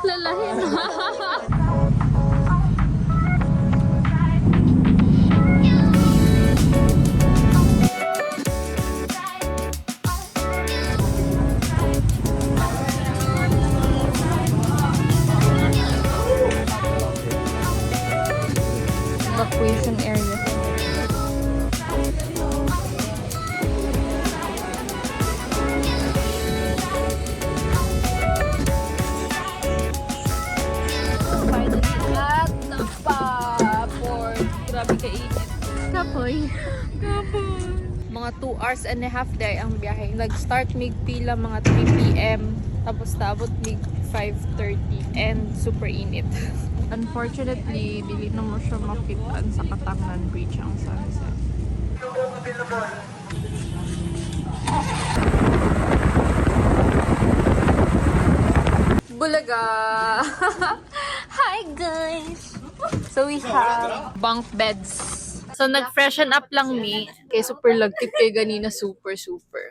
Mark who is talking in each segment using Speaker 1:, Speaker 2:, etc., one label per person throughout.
Speaker 1: Lalahin. Evacuation area. Finally at the port. Grabe kainit. Kapoy. Kapoy. Mga 2 hours and a half day ang biyahe. Nag-start mig pila mga 3 PM. Tapos tabot mig 5:30 and super init. Unfortunately, dili na mo siya makitaan sa Katangan Bridge ang sunset. Bulaga! Hi guys! So we have bunk beds. So nag-freshen up lang me. Kaya super lagkit kay ganina super.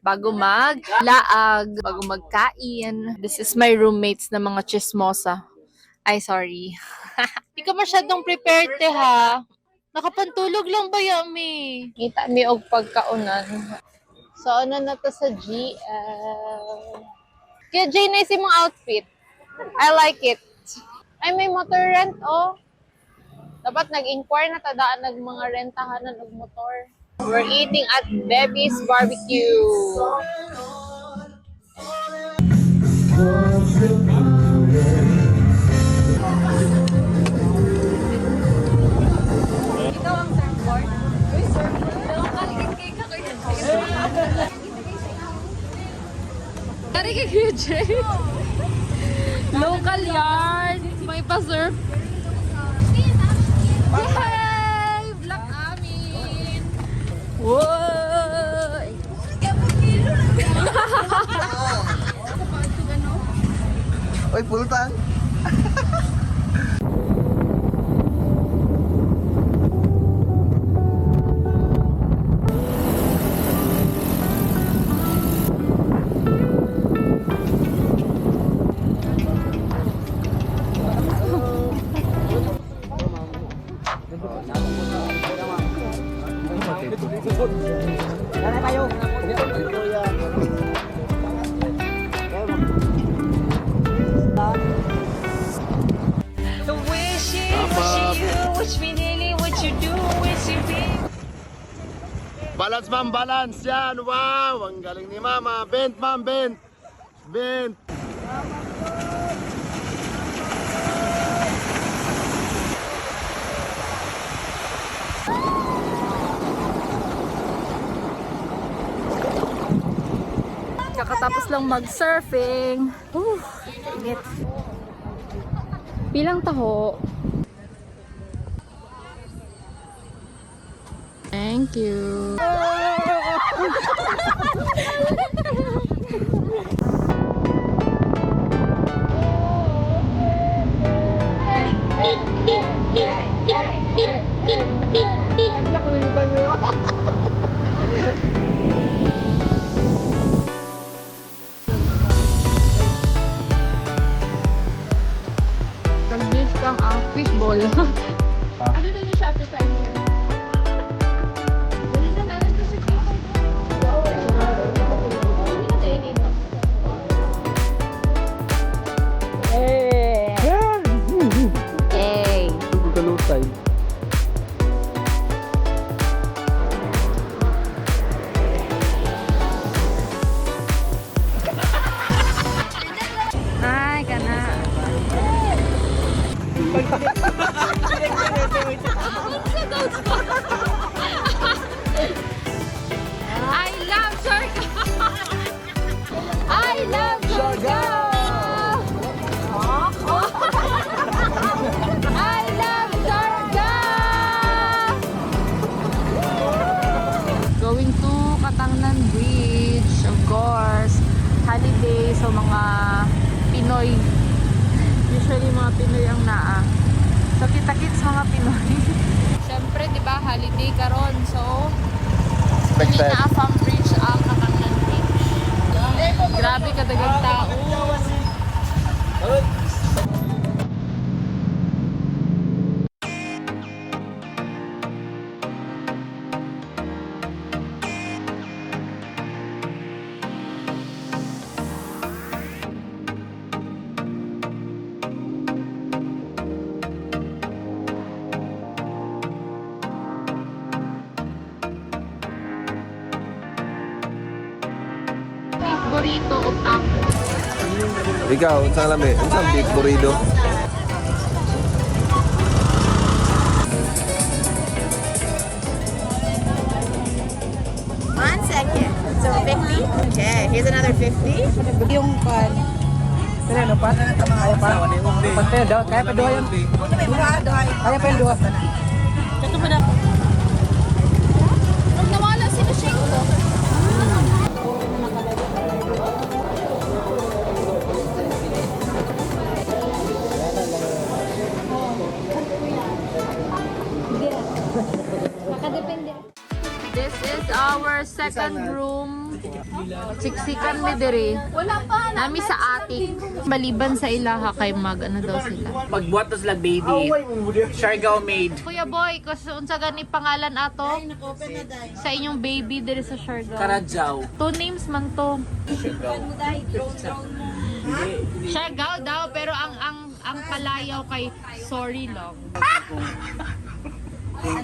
Speaker 1: Bago mag-laag, bago magkain. This is my roommates na mga chismosa. Ay, sorry. Di ka masyadong prepared ha. Nakapantulog lang ba yami? Kita mi og pagkaunan. So ano na to sa GL. Kaya Jay, nice yung mga outfit. I like it. Ay, may motor rent, oh. Dapat nag-inquire na tadaan ng mga rentahanan ng motor. We're eating at Baby's Barbecue. Ikaw ang surfboard? Uy, surfboard? Nakaligid kay ka kayo. Kari kay Kuya Jay. Local yard. May pa-surf. Yay! Black Amin! Woy!
Speaker 2: Uy, pulutan!
Speaker 3: Balance ma'am, balance yan. Wow, ang galing ni mama. Bent ma'am, bent. Bent.
Speaker 1: Kakatapos lang mag-surfing. Init. Bilang taho. Thank you. Nag-dish kang fishball. Ano din yung Shopify mo? Ay, kana. I love Siargao. I love Siargao. I love Siargao. Going to Katangan Bridge, of course. Holiday sa mga Pinoy. Usually mga Pinoy ang naa. So kita-kits mga Pinoy. Siyempre, di ba, holiday karon. So, hindi na Afam Bridge ang Katangan Bridge. Grabe kadagang tao. burrito o taco?
Speaker 2: Ikaw, unsang lami? Unsang beef burrito?
Speaker 4: One second. So 50? Okay, here's another 50. Yung pan.
Speaker 5: Kaya pa? Kaya pa? Kaya pa doon. Kaya pa yung doon.
Speaker 4: Nung nawala si Lushenko.
Speaker 1: This is our second room. Siksikan mi diri.
Speaker 4: Wala pa.
Speaker 1: Nami sa atik. Maliban sa ilaha kay mag ano daw sila.
Speaker 5: Pagbuhat to sila baby. Siargao made.
Speaker 1: Kuya boy, kasi unsa gani pangalan ato? Sa inyong baby diri sa Siargao.
Speaker 5: Karadjaw.
Speaker 1: Two names man to. Siargao daw pero ang palayaw kay sorry lang.
Speaker 6: Kung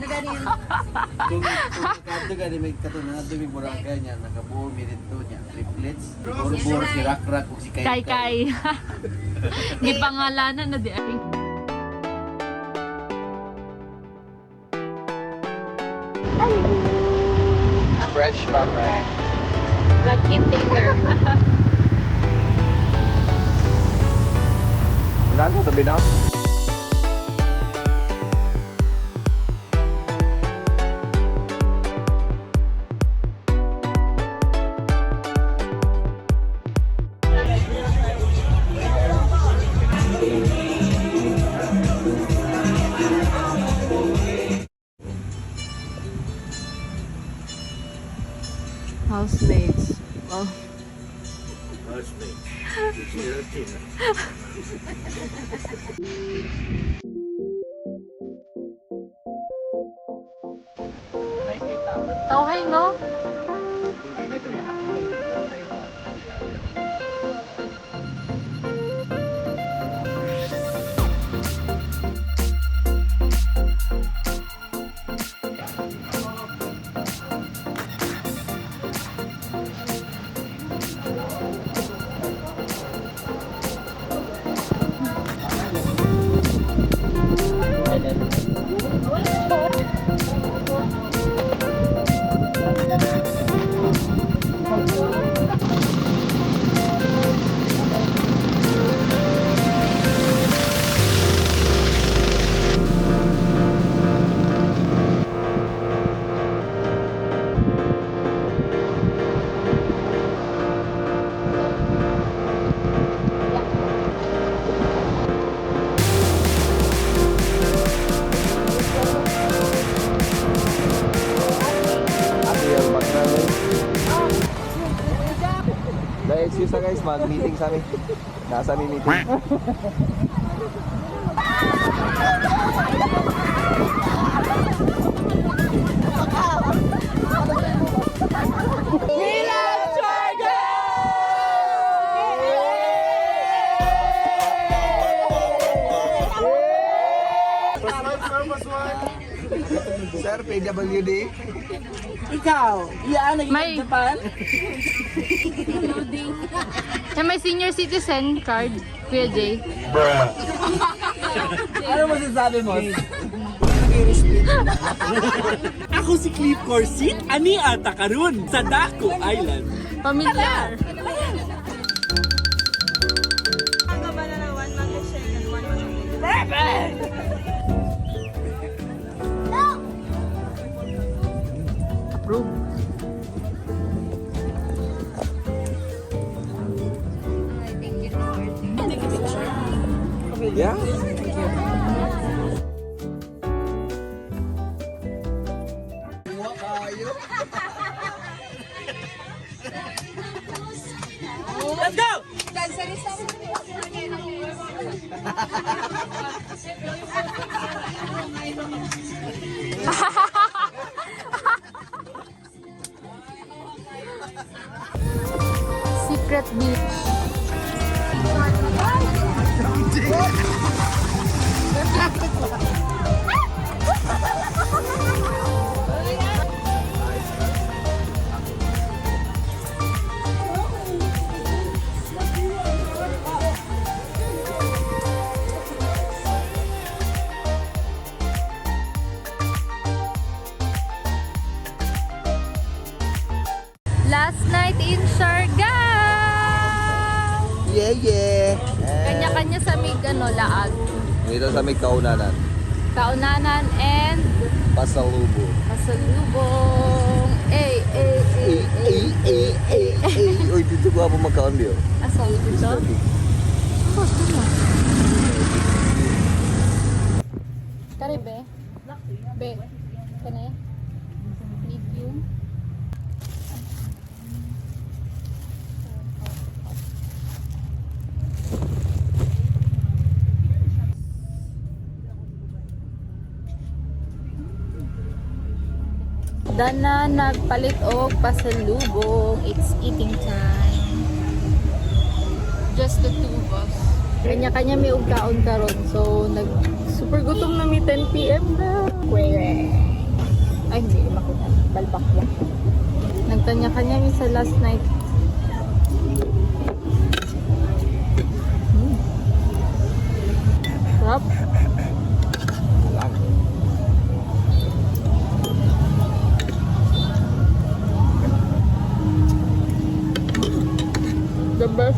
Speaker 6: kato gani may katunado may Boracay niya nakabuo mi dito niya triplets bor si Rakrak ug si
Speaker 1: Kay kay. Di pangalanan na di ay.
Speaker 5: Fresh papa.
Speaker 1: Lucky Taylor.
Speaker 2: Wala ko sabi na.
Speaker 1: Housemates. Oh. Tawhay no?
Speaker 2: Excuse na guys, mag-meeting sa amin. Nasa amin meeting. Sir, PWD.
Speaker 5: Ikaw, iyaan
Speaker 1: May-
Speaker 5: naging Japan?
Speaker 1: Siya may senior citizen card, Kuya Jay.
Speaker 5: Ano masasabi mo? Ako si Cliff Corsit, ani ata karon sa Daco Island.
Speaker 1: Pamilyar. Approve.
Speaker 2: Yeah?
Speaker 5: Let's go!
Speaker 1: Secret beach.
Speaker 2: yeah.
Speaker 1: Kanya-kanya sa may laag.
Speaker 2: Dito sa may kaunanan.
Speaker 1: Kaunanan and
Speaker 2: Pasalubong.
Speaker 1: pasalubong.
Speaker 2: Uy, dito ko ako magkakambyo.
Speaker 1: Asal dito? Kari be? Be? Kani? Medium? Dana nagpalit og pasalubong. It's eating time. Just the two of us. Kanya-kanya may ugkaon karon. So super gutom na mi 10 PM na. Kwere. Ay hindi makuha. Balbakwa. Nagtanya-kanya mi sa last night. Sarap. The best.